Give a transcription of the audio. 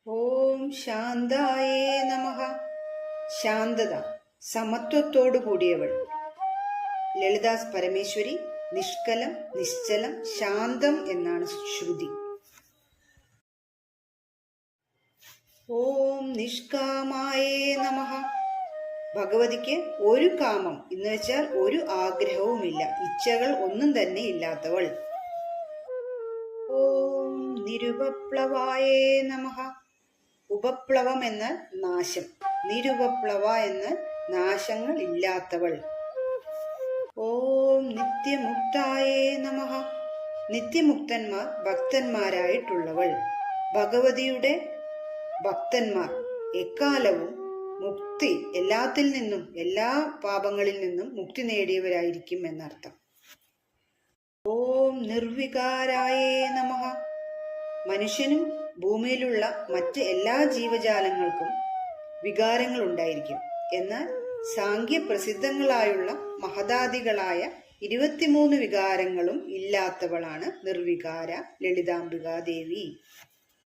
ഓം ശാന്തായേ നമഃ. ശാന്തത, സമത്വത്തോടു കൂടിയവൾ. ലളിതാസ് പരമേശ്വരി. നിഷ്കലം, നിശ്ചലം, ശാന്തം എന്നാണ് ശ്രുതി. ഓം നിഷ്കാമായേ നമഃ. ഭഗവതിക്ക് ഒരു കാമം എന്ന് വെച്ചാൽ ഒരു ആഗ്രഹവുമില്ല, ഇച്ഛകൾ ഒന്നും തന്നെ ഇല്ലാത്തവൾ. ഓം നിരുപപ്ലവായേ നമഃ. ഉപപ്ലവം എന്ന നാശം, നിരുപപ്ലവ എന്ന നാശങ്ങൾ ഇല്ലാത്തവൾ. ഓം നിത്യമുക്തായേ നമഃ. നിത്യമുക്തന്മാർ ഭക്തന്മാരായിട്ടുള്ളവൾ. ഭഗവതിയുടെ ഭക്തന്മാർ എക്കാലവും മുക്തി, എല്ലാത്തിൽ നിന്നും, എല്ലാ പാപങ്ങളിൽ നിന്നും മുക്തി നേടിയവരായിരിക്കും എന്നർത്ഥം. ഓം നിർവികാരായേ നമഃ. മനുഷ്യനും ഭൂമിയിലുള്ള മറ്റ് എല്ലാ ജീവജാലങ്ങൾക്കും വികാരങ്ങൾ ഉണ്ടായിരിക്കും. എന്നാൽ സാംഖ്യപ്രസിദ്ധങ്ങളായുള്ള മഹതാദികളായ 23 വികാരങ്ങളും ഇല്ലാത്തവളാണ് നിർവികാര ലളിതാംബികാദേവി.